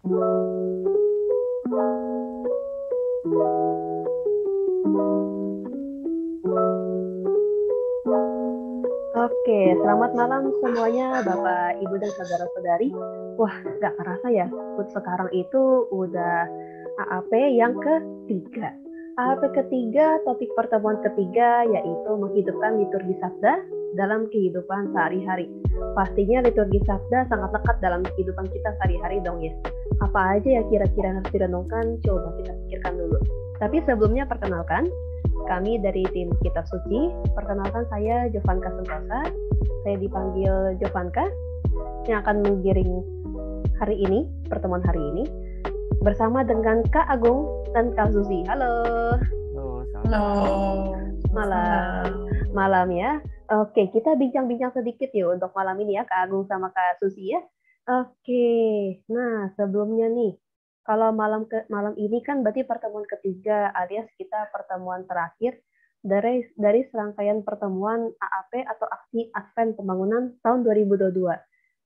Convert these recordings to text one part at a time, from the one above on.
Oke, selamat malam semuanya Bapak, Ibu, dan saudara-saudari. Wah, nggak kerasa ya, sekarang itu udah AAP yang ketiga. AAP ketiga, topik pertemuan ketiga, yaitu menghidupkan liturgi Sabda dalam kehidupan sehari-hari. Pastinya liturgi Sabda sangat lekat dalam kehidupan kita sehari-hari dong ya. Apa aja ya kira-kira harus direnungkan, coba kita pikirkan dulu. Tapi sebelumnya perkenalkan, kami dari tim Kitab Suci. Perkenalkan, saya Jovanka Sentosa. Saya dipanggil Jovanka yang akan menggiring hari ini, pertemuan hari ini, bersama dengan Kak Agung dan Kak Susi. Halo. Halo, Malam. Malam ya. Oke, kita bincang-bincang sedikit yuk untuk malam ini ya, Kak Agung sama Kak Susi ya. Oke, nah sebelumnya nih, kalau malam ini kan berarti pertemuan ketiga alias kita pertemuan terakhir dari serangkaian pertemuan AAP atau Aksi Advent Pembangunan tahun 2022.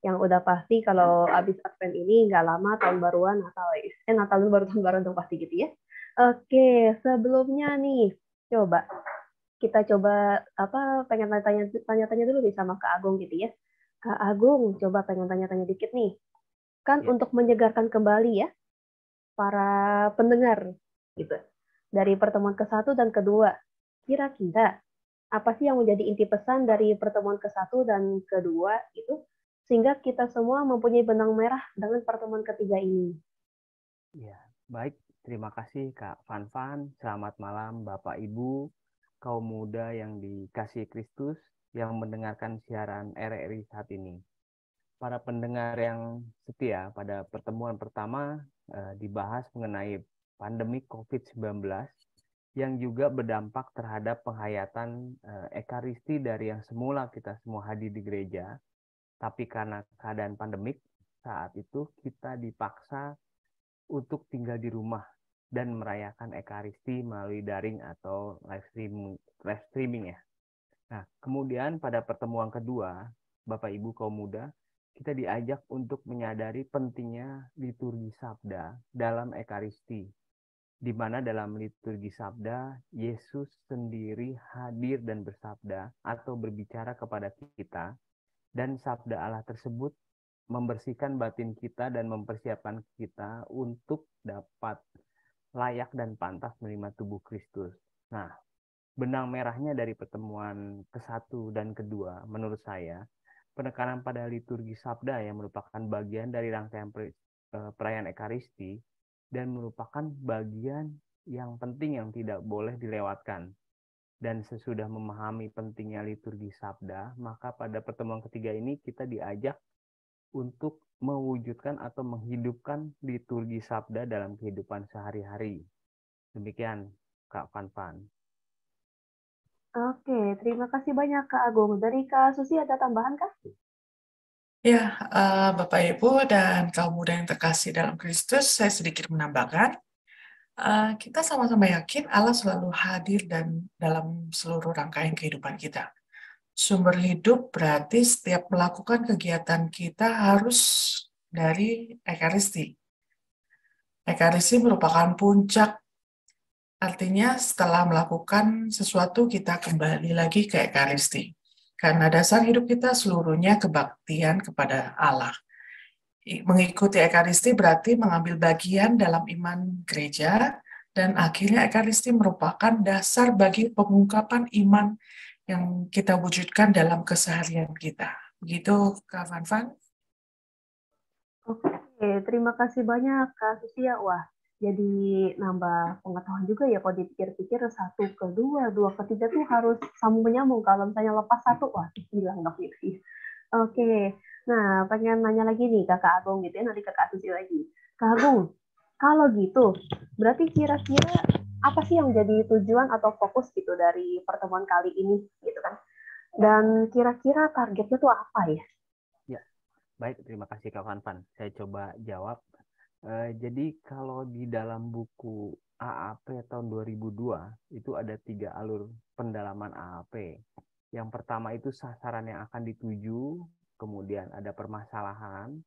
Yang udah pasti kalau habis Advent ini nggak lama tahun baruan Natal, Natal dulu baru tahun baru dong pasti gitu ya. Oke, sebelumnya nih, coba kita coba pengen tanya-tanya dulu nih sama Kak Agung gitu ya. Kak Agung, coba pengen tanya-tanya dikit nih. Kan Ya. untuk menyegarkan kembali ya para pendengar gitu. Dari pertemuan ke-1 dan kedua. Kira-kira apa sih yang menjadi inti pesan dari pertemuan ke-1 dan kedua itu sehingga kita semua mempunyai benang merah dengan pertemuan ketiga ini? Ya, baik. Terima kasih Kak Fanfan. Selamat malam Bapak Ibu, kaum muda yang dikasihi Kristus yang mendengarkan siaran RRI saat ini. Para pendengar yang setia, pada pertemuan pertama dibahas mengenai pandemi COVID-19 yang juga berdampak terhadap penghayatan Ekaristi dari yang semula kita semua hadir di gereja, tapi karena keadaan pandemik saat itu kita dipaksa untuk tinggal di rumah dan merayakan Ekaristi melalui daring atau live streaming ya. Nah, kemudian pada pertemuan kedua, Bapak Ibu kaum muda, kita diajak untuk menyadari pentingnya liturgi Sabda dalam Ekaristi, di mana dalam liturgi Sabda, Yesus sendiri hadir dan bersabda atau berbicara kepada kita, dan Sabda Allah tersebut membersihkan batin kita dan mempersiapkan kita untuk dapat layak dan pantas menerima tubuh Kristus. Nah, benang merahnya dari pertemuan ke-1 dan kedua, menurut saya, penekanan pada liturgi Sabda yang merupakan bagian dari rangkaian perayaan Ekaristi dan merupakan bagian yang penting yang tidak boleh dilewatkan. Dan sesudah memahami pentingnya liturgi Sabda, maka pada pertemuan ketiga ini kita diajak untuk mewujudkan atau menghidupkan liturgi Sabda dalam kehidupan sehari-hari. Demikian, Kak Fanfan. Oke, terima kasih banyak Kak Agung. Dari Kak Susi ada tambahan Kak? Ya, Bapak Ibu dan kaum muda yang terkasih dalam Kristus, saya sedikit menambahkan, kita sama-sama yakin Allah selalu hadir dan dalam seluruh rangkaian kehidupan kita. Sumber hidup berarti setiap melakukan kegiatan kita harus dari Ekaristi. Ekaristi merupakan puncak, artinya setelah melakukan sesuatu kita kembali lagi ke Ekaristi. Karena dasar hidup kita seluruhnya kebaktian kepada Allah. Mengikuti Ekaristi berarti mengambil bagian dalam iman gereja, dan akhirnya Ekaristi merupakan dasar bagi pengungkapan iman yang kita wujudkan dalam keseharian kita. Begitu, Kak Fanfan? Oke, terima kasih banyak Kak Susia. Wah, jadi nambah pengetahuan juga ya kalau dipikir-pikir satu ke dua, dua ke tiga tuh harus sambung menyambung. Kalau misalnya lepas satu, wah hilang dok gitu sih. Oke, nah pengen nanya lagi nih Kakak Agung gitu ya, nanti ke Kak Susi lagi. Kak Agung, kalau gitu, berarti kira-kira apa sih yang jadi tujuan atau fokus gitu dari pertemuan kali ini gitu kan? Dan kira-kira targetnya tuh apa ya? Ya, baik, terima kasih Kak Fanfan. Saya coba jawab. Jadi kalau di dalam buku AAP tahun 2002 itu ada 3 alur pendalaman AAP. Yang pertama itu sasaran yang akan dituju, kemudian ada permasalahan,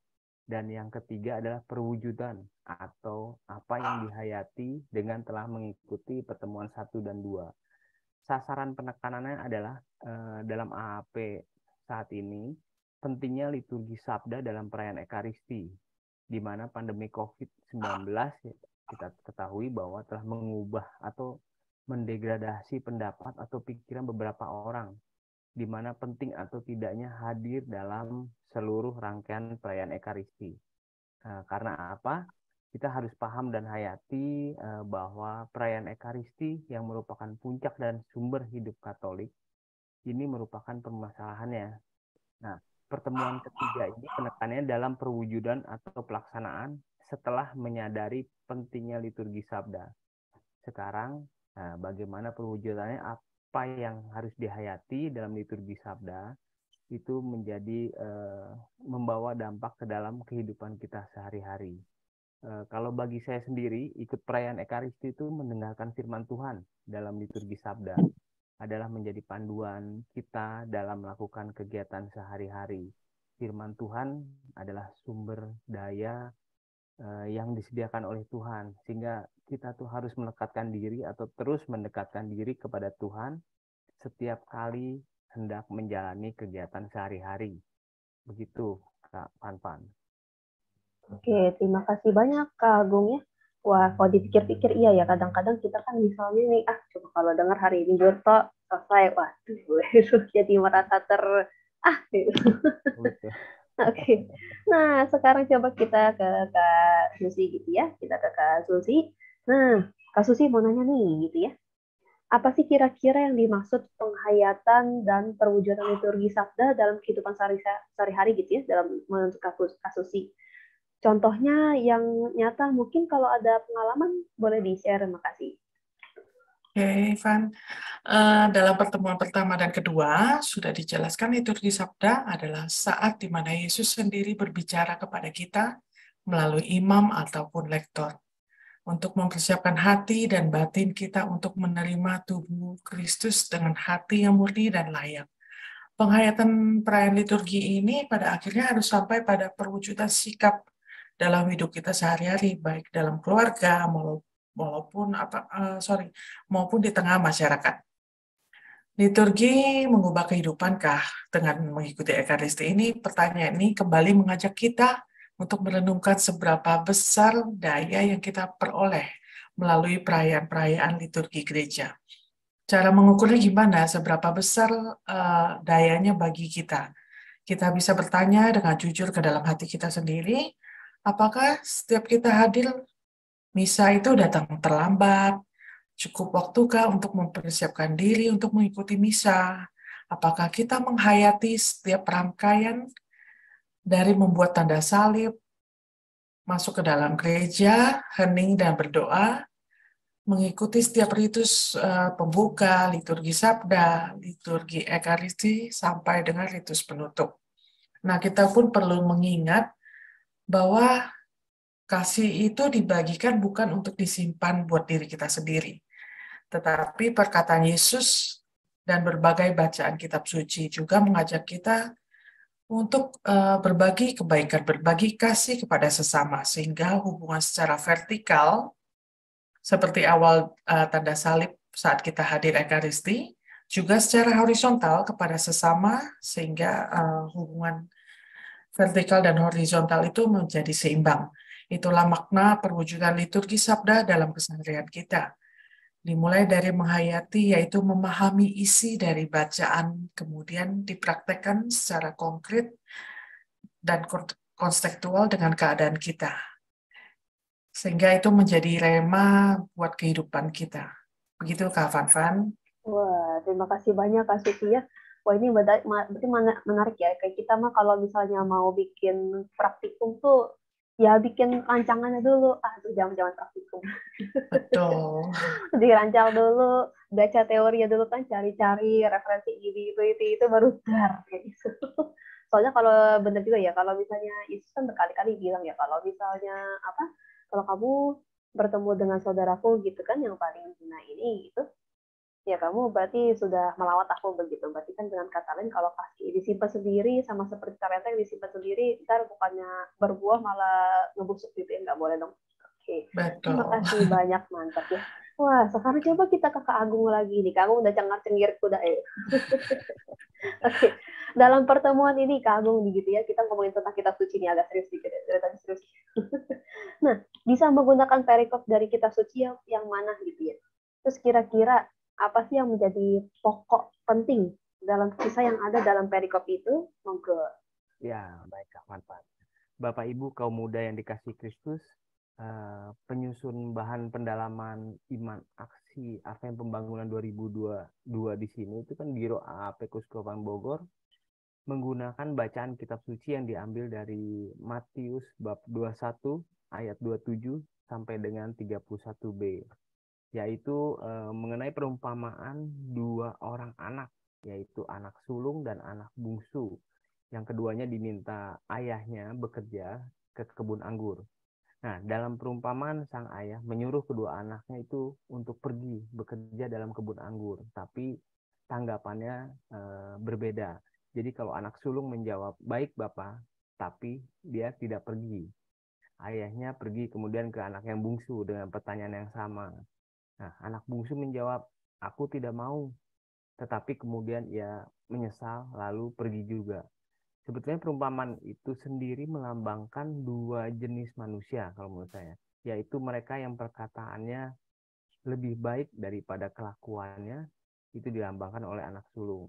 Dan yang ketiga adalah perwujudan atau apa yang dihayati dengan telah mengikuti pertemuan 1 dan 2. Sasaran penekanannya adalah dalam AAP saat ini pentingnya liturgi sabda dalam perayaan Ekaristi, di mana pandemi COVID-19 kita ketahui bahwa telah mengubah atau mendegradasi pendapat atau pikiran beberapa orang, di mana penting atau tidaknya hadir dalam seluruh rangkaian perayaan Ekaristi. Karena apa? Kita harus paham dan hayati bahwa perayaan Ekaristi yang merupakan puncak dan sumber hidup Katolik ini merupakan permasalahannya. Nah, pertemuan ketiga ini penekanannya dalam perwujudan atau pelaksanaan setelah menyadari pentingnya liturgi sabda. Sekarang, bagaimana perwujudannya, apa yang harus dihayati dalam liturgi sabda, itu menjadi membawa dampak ke dalam kehidupan kita sehari-hari. Kalau bagi saya sendiri, ikut perayaan Ekaristi itu mendengarkan firman Tuhan dalam liturgi sabda adalah menjadi panduan kita dalam melakukan kegiatan sehari-hari. Firman Tuhan adalah sumber daya yang disediakan oleh Tuhan, sehingga kita tuh harus mendekatkan diri atau terus mendekatkan diri kepada Tuhan setiap kali hendak menjalani kegiatan sehari-hari. Begitu, Kak Pan. Oke, terima kasih banyak Kak Agung ya. Wah, kalau dipikir-pikir iya ya, kadang-kadang kita kan misalnya nih, coba kalau dengar hari ini Burto selesai, waduh, jadi merasa gitu. Oke. Nah, sekarang coba kita ke Kak Susi gitu ya. Kita ke Kak Susi. Nah, Kak Susi mau nanya nih gitu ya. Apa sih kira-kira yang dimaksud penghayatan dan perwujudan liturgi sabda dalam kehidupan sehari-hari gitu ya, dalam menurut Kak Susi? Contohnya yang nyata, mungkin kalau ada pengalaman boleh di-share, makasih. Oke, Ivan. Dalam pertemuan pertama dan kedua, sudah dijelaskan liturgi sabda adalah saat di mana Yesus sendiri berbicara kepada kita melalui imam ataupun lektor untuk mempersiapkan hati dan batin kita untuk menerima tubuh Kristus dengan hati yang murni dan layak. Penghayatan perayaan liturgi ini pada akhirnya harus sampai pada perwujudan sikap dalam hidup kita sehari-hari, baik dalam keluarga maupun di tengah masyarakat. Liturgi mengubah kehidupankah? Dengan mengikuti Ekaristi ini, pertanyaan ini kembali mengajak kita untuk merenungkan seberapa besar daya yang kita peroleh melalui perayaan-perayaan liturgi gereja. Cara mengukurnya gimana? Seberapa besar dayanya bagi kita? Kita bisa bertanya dengan jujur ke dalam hati kita sendiri, apakah setiap kita hadir, misa itu datang terlambat? Cukup waktukah untuk mempersiapkan diri untuk mengikuti misa? Apakah kita menghayati setiap rangkaian dari membuat tanda salib, masuk ke dalam gereja, hening dan berdoa, mengikuti setiap ritus pembuka, liturgi sabda, liturgi Ekaristi, sampai dengan ritus penutup. Nah, kita pun perlu mengingat bahwa kasih itu dibagikan bukan untuk disimpan buat diri kita sendiri, tetapi perkataan Yesus dan berbagai bacaan kitab suci juga mengajak kita untuk berbagi kebaikan, berbagi kasih kepada sesama, sehingga hubungan secara vertikal seperti awal tanda salib saat kita hadir Ekaristi, juga secara horizontal kepada sesama, sehingga hubungan vertikal dan horizontal itu menjadi seimbang. Itulah makna perwujudan liturgi sabda dalam keseharian kita. Dimulai dari menghayati, yaitu memahami isi dari bacaan, kemudian dipraktekkan secara konkret dan kontekstual dengan keadaan kita. Sehingga itu menjadi rema buat kehidupan kita. Begitu Kak Van. Wah, terima kasih banyak Kak Susi ya. Wah, ini berarti menarik ya. Kayak kita mah kalau misalnya mau bikin praktikum tuh, ya bikin rancangannya dulu. Tuh jangan praktikum. Betul. Dirancang dulu, baca teorinya dulu kan, cari-cari referensi itu baru dar kayak gitu. Soalnya kalau benar juga ya, kalau misalnya Yesus kan berkali-kali bilang ya, kalau misalnya kalau kamu bertemu dengan saudaraku gitu kan, yang paling hina ini gitu, Ya, kamu berarti sudah melawat aku begitu. Berarti kan dengan kata lain, kalau kasih disimpan sendiri, sama seperti ternyata yang disimpan sendiri, ntar bukannya berbuah malah ngebusuk gitu ya, nggak boleh dong. Oke, terima Betul. kasih banyak, mantap ya. Wah, sekarang coba kita ke Kak Agung lagi nih. Kak Agung udah cengar-cengir kuda ya. Oke, dalam pertemuan ini Kak Agung gitu ya, kita ngomongin tentang kitab suci ini agak serius dikit ya, ceritanya serius. Nah, bisa menggunakan perikop dari kitab suci yang mana gitu ya. Terus kira-kira apa sih yang menjadi pokok penting dalam kisah yang ada dalam perikop itu? Monggo. Ya, baik Kak Fanfan. Bapak Ibu kaum muda yang dikasih Kristus, penyusun bahan pendalaman iman aksi AVM Pembangunan 2022 di sini itu kan Biro AAP Kuskupan Bogor menggunakan bacaan kitab suci yang diambil dari Matius bab 21 ayat 27 sampai dengan 31b, yaitu mengenai perumpamaan dua orang anak, yaitu anak sulung dan anak bungsu. Yang keduanya diminta ayahnya bekerja ke kebun anggur. Nah, dalam perumpamaan sang ayah menyuruh kedua anaknya itu untuk pergi bekerja dalam kebun anggur, tapi tanggapannya berbeda. Jadi kalau anak sulung menjawab, "Baik, Bapak," tapi dia tidak pergi. Ayahnya pergi kemudian ke anak yang bungsu dengan pertanyaan yang sama. Nah, anak bungsu menjawab, "Aku tidak mau," tetapi kemudian ia menyesal lalu pergi juga. Sebetulnya perumpamaan itu sendiri melambangkan dua jenis manusia kalau menurut saya, yaitu mereka yang perkataannya lebih baik daripada kelakuannya, itu dilambangkan oleh anak sulung.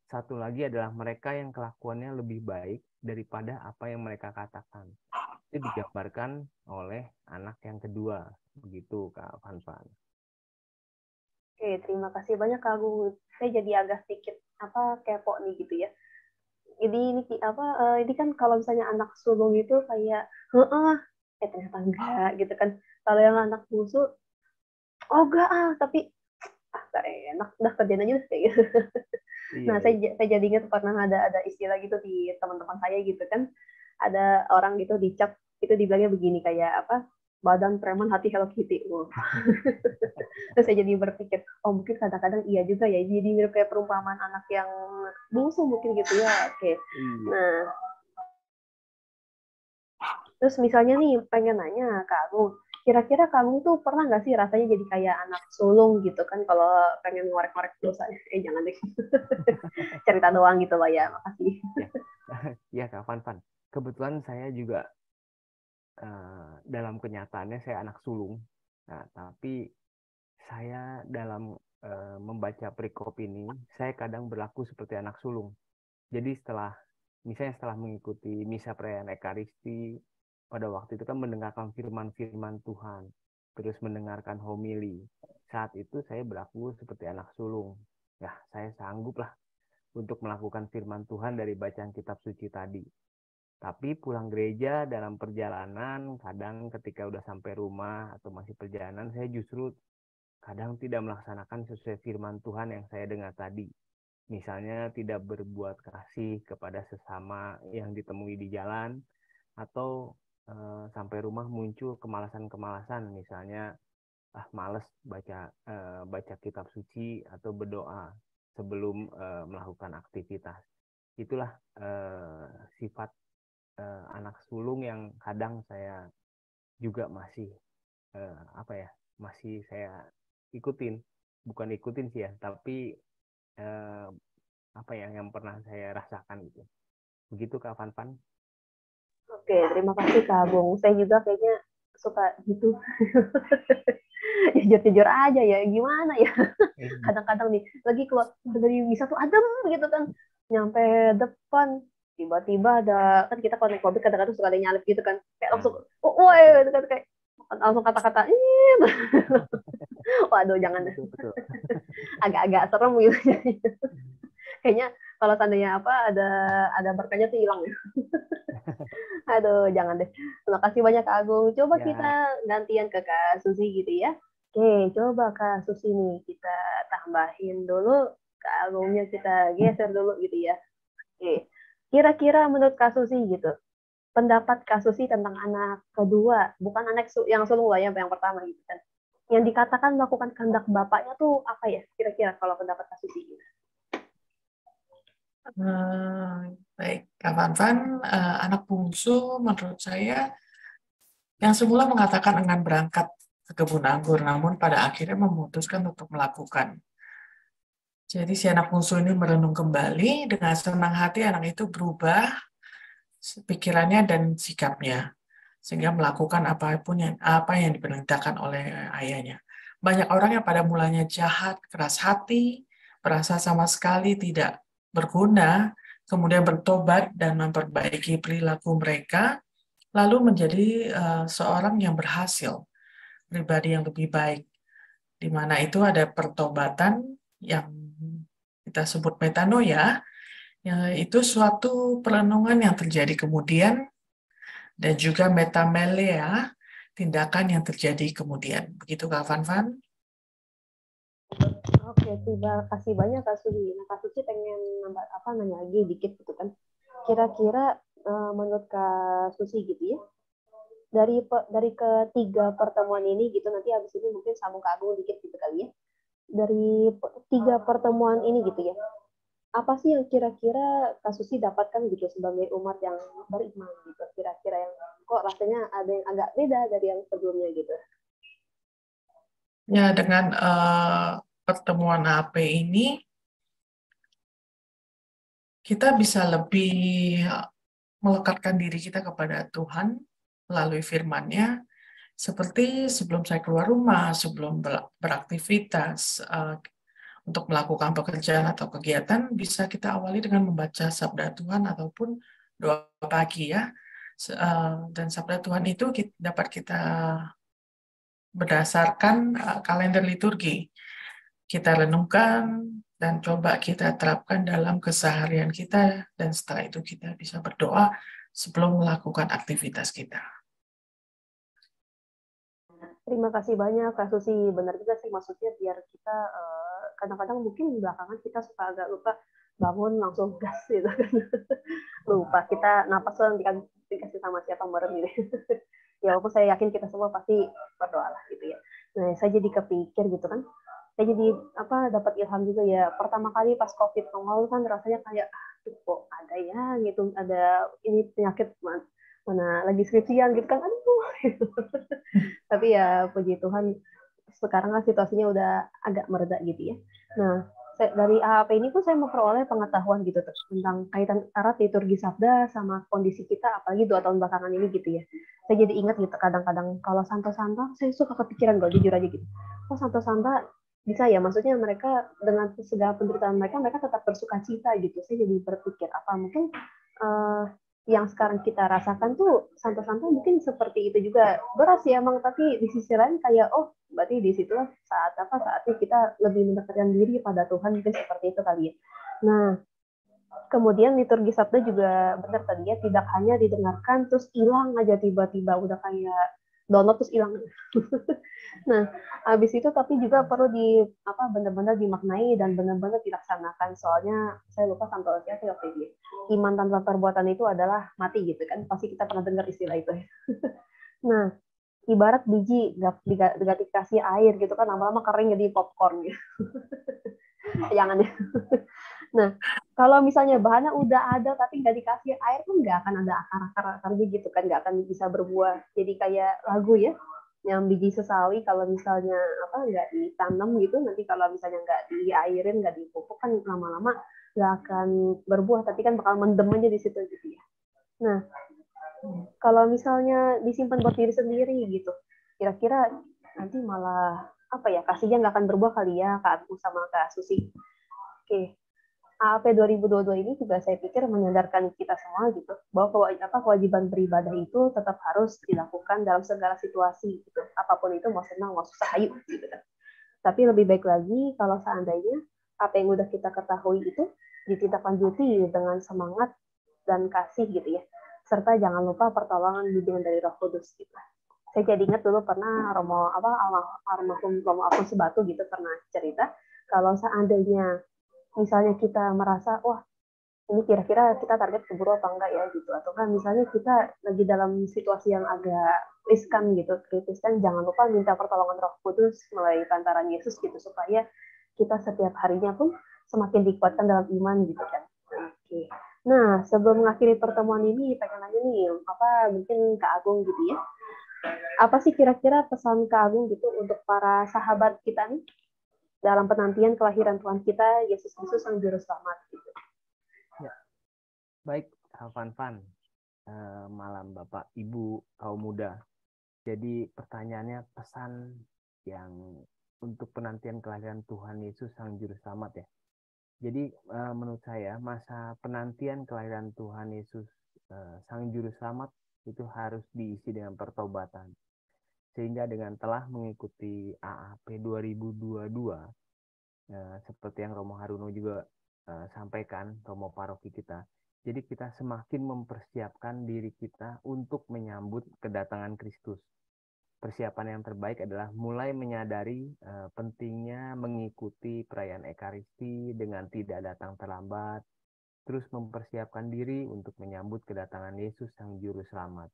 Satu lagi adalah mereka yang kelakuannya lebih baik daripada apa yang mereka katakan. Itu digambarkan oleh anak yang kedua. Begitu Kak Fanfan. Oke, terima kasih banyak Kak Agung. Saya jadi agak sedikit kepo nih gitu ya. Jadi ini kan kalau misalnya anak sulung itu kayak heeh, ternyata enggak gitu kan. Kalau yang anak bungsu, oh enggak tapi gak enak, udah kerjain aja deh kayak gitu. Iya, Nah, iya. saya jadi ingat pernah ada istilah gitu di teman-teman saya gitu kan. Ada orang gitu dicap itu dibilangnya begini kayak apa? Badan preman hati Hello Kitty. Wow. Terus saya jadi berpikir, oh mungkin kadang-kadang iya juga ya. Jadi mirip kayak perumpamaan anak yang bungsu mungkin gitu ya. Oke. Iya. Nah, terus misalnya nih pengen nanya Kak Agung, kira-kira kamu tuh pernah nggak sih rasanya jadi kayak anak sulung gitu kan kalau pengen ngorek-ngorek dosanya? Jangan deh. Cerita doang gitu lah ya, makasih. Ya, ya Kak Fanfan. Kebetulan saya juga dalam kenyataannya saya anak sulung. Nah, tapi saya dalam membaca perikop ini, saya kadang berlaku seperti anak sulung. Jadi misalnya setelah mengikuti misa perayaan Ekaristi, pada waktu itu kan mendengarkan firman-firman Tuhan, terus mendengarkan homili. Saat itu saya berlaku seperti anak sulung. Ya, saya sanggup lah untuk melakukan firman Tuhan dari bacaan kitab suci tadi. Tapi pulang gereja dalam perjalanan, kadang ketika udah sampai rumah atau masih perjalanan, saya justru kadang tidak melaksanakan sesuai firman Tuhan yang saya dengar tadi. Misalnya tidak berbuat kasih kepada sesama yang ditemui di jalan, atau sampai rumah muncul kemalasan-kemalasan, misalnya males baca kitab suci atau berdoa sebelum melakukan aktivitas. Itulah sifat anak sulung yang kadang saya juga masih masih saya ikutin, bukan ikutin sih ya, tapi eh, yang pernah saya rasakan gitu. Begitu Kak Fanfan. Oke, terima kasih Kak Agung. Saya juga kayaknya suka gitu. Jujur-jujur aja ya, gimana ya? Kadang-kadang nih, lagi keluar dari misa tuh adem gitu kan. Nyampe depan, tiba-tiba ada, kan kita kalau naik mobil kadang-kadang suka ada yang nyalip gitu kan. Kayak langsung, woi, gitu kan, kayak langsung kata-kata, waduh jangan deh. Betul, betul. Agak-agak serem gitu. Kayaknya kalau seandainya ada berkahnya tuh hilang ya. Aduh, jangan deh. Terima kasih banyak Kak Agung. Coba kita Ya, gantian ke Kak Susi gitu ya. Oke, coba Kak Susi nih kita tambahin dulu. Kak Agungnya kita geser dulu gitu ya. Oke, kira-kira menurut Kak Susi gitu, pendapat Kak Susi tentang anak kedua, bukan anak yang sulung lah ya, yang pertama gitu kan. yang dikatakan melakukan kehendak bapaknya tuh apa ya kira-kira kalau pendapat Kak Susi? Baik, Kak Van, anak bungsu menurut saya yang semula mengatakan enggan berangkat ke kebun anggur, namun pada akhirnya memutuskan untuk melakukan. Jadi si anak bungsu ini merenung kembali, dengan senang hati anak itu berubah pikirannya dan sikapnya, sehingga melakukan apa yang diperintahkan oleh ayahnya. Banyak orang yang pada mulanya jahat, keras hati, merasa sama sekali tidak berguna, kemudian bertobat dan memperbaiki perilaku mereka, lalu menjadi seorang yang berhasil, pribadi yang lebih baik, di mana itu ada pertobatan yang kita sebut metanoia, itu suatu perenungan yang terjadi kemudian, dan juga metamelea, tindakan yang terjadi kemudian. Begitu Kak Van? Oke, terima kasih banyak Kak Susi. Nah, Kak Susi pengen nanya lagi dikit gitu kan. Kira-kira menurut Kak Susi gitu ya, dari ketiga pertemuan ini gitu, nanti habis ini mungkin sambung ke Agung dikit gitu kali ya. Dari tiga pertemuan ini gitu ya, apa sih yang kira-kira Kak Susi dapatkan gitu sebagai umat yang beriman gitu, kira-kira yang kok rasanya ada yang agak beda dari yang sebelumnya gitu. Ya, dengan pertemuan AP ini, kita bisa lebih melekatkan diri kita kepada Tuhan melalui firman-Nya, seperti sebelum saya keluar rumah, sebelum beraktivitas, untuk melakukan pekerjaan atau kegiatan, bisa kita awali dengan membaca sabda Tuhan ataupun doa pagi ya. Dan sabda Tuhan itu dapat kita berdasarkan kalender liturgi. Kita renungkan dan coba kita terapkan dalam keseharian kita, dan setelah itu kita bisa berdoa sebelum melakukan aktivitas kita. Terima kasih banyak Kak Susi. Benar juga sih maksudnya biar kita kadang-kadang mungkin belakangan kita suka agak lupa bangun langsung gas gitu kan. Lupa kita napas tuh dikasih sama siapa bareng gitu. Ya walaupun saya yakin kita semua pasti berdoa lah gitu ya. Nah, saya jadi kepikir gitu kan. Saya jadi dapat ilham juga ya. Pertama kali pas COVID awal kan rasanya kayak kok ada ya gitu, ada ini penyakit mana lagi skripsian gitu kan, aduh gitu. Tapi ya puji Tuhan sekarang kan situasinya udah agak mereda gitu ya. Nah, dari AAP ini pun saya memperoleh pengetahuan gitu tentang kaitan erat liturgi sabda sama kondisi kita, apalagi 2 tahun belakangan ini gitu ya. Saya jadi ingat gitu kadang-kadang kalau santo-santo saya suka kepikiran gue jujur aja gitu. Oh santo-santo bisa ya, maksudnya mereka dengan segala penderitaan mereka tetap bersuka cita gitu. Saya jadi berpikir apa mungkin yang sekarang kita rasakan tuh santo-santo mungkin seperti itu juga, berat sih emang, tapi di sisi lain kayak oh berarti di situ saatnya kita lebih mendekatkan diri pada Tuhan, mungkin seperti itu kali ya. Nah kemudian liturgi sabda juga benar tadi ya, tidak hanya didengarkan terus hilang aja tiba-tiba udah kayak download terus hilang. Nah, habis itu tapi juga perlu benar-benar dimaknai dan benar-benar dilaksanakan. Soalnya saya lupa santo siapa waktu itu. Iman tanpa perbuatan itu adalah mati gitu kan. Pasti kita pernah dengar istilah itu. Nah, ibarat biji gak dikasih air gitu kan, lama-lama kering jadi popcorn gitu. Jangan ya. Nah, kalau misalnya bahannya udah ada tapi nggak dikasih air pun nggak akan ada akar-akarnya gitu kan, nggak akan bisa berbuah. Jadi kayak lagu ya, yang biji sesawi kalau misalnya nggak ditanam gitu, nanti kalau misalnya nggak diairin, nggak dipupuk kan lama-lama nggak akan berbuah, tapi kan bakal mendem aja di situ gitu ya. Nah, kalau misalnya disimpan buat diri sendiri gitu, kira-kira nanti malah kasihnya nggak akan berbuah kali ya Kak Agus sama Kak Susi. Oke. AAP 2022 ini juga saya pikir menyadarkan kita semua gitu bahwa kewajiban beribadah itu tetap harus dilakukan dalam segala situasi gitu. Apapun itu, mau senang mau susah, ayo gitu kan. Tapi lebih baik lagi kalau seandainya apa yang udah kita ketahui itu ditindaklanjuti dengan semangat dan kasih gitu ya. Serta jangan lupa pertolongan bimbingan dari Roh Kudus gitu. Saya jadi ingat dulu pernah almarhum Romo Alfonso Sebatu gitu pernah cerita kalau seandainya misalnya kita merasa wah ini kira-kira kita target keburu apa enggak ya gitu, atau kan misalnya kita lagi dalam situasi yang agak riskan gitu, kritis, kan jangan lupa minta pertolongan Roh Kudus melalui pantaran Yesus gitu, supaya kita setiap harinya pun semakin dikuatkan dalam iman gitu kan. Oke. Nah, sebelum mengakhiri pertemuan ini, pengen nanya nih, apa mungkin Kak Agung gitu ya, apa sih kira-kira pesan Kak Agung gitu untuk para sahabat kita nih dalam penantian kelahiran Tuhan kita, Yesus Kristus Sang Juru Selamat gitu. Ya, baik, Fan, malam Bapak, Ibu, kaum muda. Jadi pertanyaannya pesan yang untuk penantian kelahiran Tuhan Yesus Sang Juru Selamat ya. Jadi menurut saya masa penantian kelahiran Tuhan Yesus Sang Juru Selamat itu harus diisi dengan pertobatan. Sehingga dengan telah mengikuti AAP 2022, seperti yang Romo Haruno juga sampaikan, Romo Paroki kita, jadi kita semakin mempersiapkan diri kita untuk menyambut kedatangan Kristus. Persiapan yang terbaik adalah mulai menyadari pentingnya mengikuti perayaan Ekaristi dengan tidak datang terlambat, terus mempersiapkan diri untuk menyambut kedatangan Yesus Sang Juru Selamat.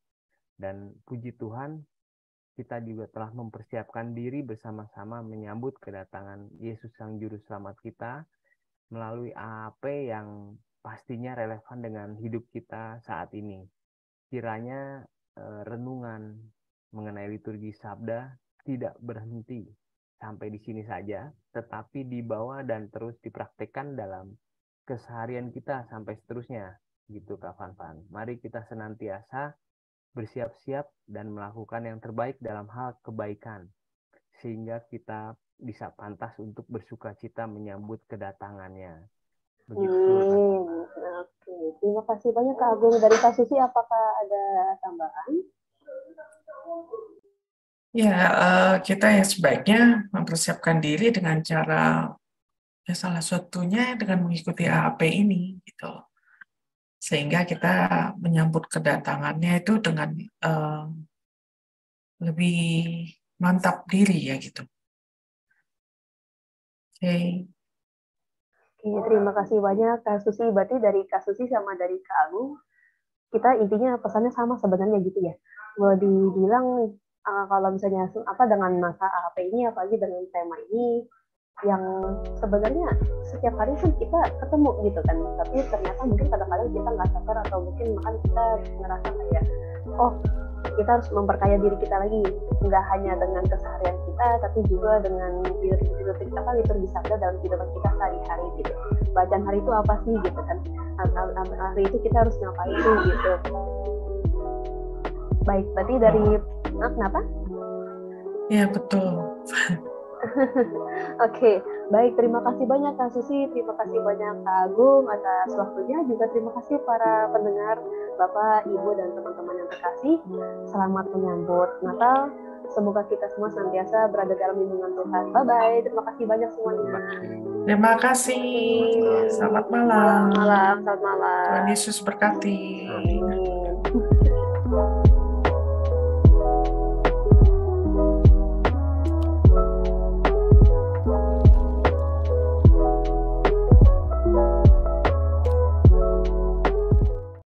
Dan puji Tuhan, kita juga telah mempersiapkan diri bersama-sama menyambut kedatangan Yesus Sang Juru Selamat kita melalui AAP yang pastinya relevan dengan hidup kita saat ini. Kiranya renungan mengenai liturgi sabda tidak berhenti sampai di sini saja, tetapi dibawa dan terus dipraktekkan dalam keseharian kita sampai seterusnya, gitu Kak Fan. Mari kita senantiasa bersiap-siap dan melakukan yang terbaik dalam hal kebaikan, sehingga kita bisa pantas untuk bersukacita menyambut kedatangannya. Begitu. Oke, terima kasih banyak Kak Agung. Dari Kak Susi, apakah ada tambahan? Ya, kita ya sebaiknya mempersiapkan diri dengan cara, ya salah satunya dengan mengikuti AAP ini, gitu. Sehingga kita menyambut kedatangannya itu dengan lebih mantap diri ya gitu. Oke. Oke, terima kasih banyak Kak Susi. Berarti dari Kak Susi sama dari Kak Agung, kita intinya pesannya sama sebenarnya gitu ya. Mau dibilang kalau misalnya dengan masa AAP ini, apalagi dengan tema ini, yang sebenarnya setiap hari kan kita ketemu gitu kan, tapi ternyata mungkin kadang-kadang kita nggak sadar, atau mungkin bahkan kita ngerasa kayak, oh kita harus memperkaya diri kita lagi, nggak hanya dengan keseharian kita, tapi juga dengan liturgi sabda dalam kehidupan kita sehari-hari gitu. Bacaan hari itu apa sih gitu kan, hari itu kita harus ngapain gitu. Baik, berarti dari kenapa? Ya betul. Oke, baik, terima kasih banyak Kak Susi, terima kasih banyak Kak Agung atas waktunya, juga terima kasih para pendengar, Bapak, Ibu, dan teman-teman yang terkasih. Selamat menyambut Natal, semoga kita semua senantiasa berada dalam lindungan Tuhan. Bye-bye, terima kasih banyak semuanya. Terima kasih, selamat malam. Selamat malam. Tuhan Yesus berkati. Amin.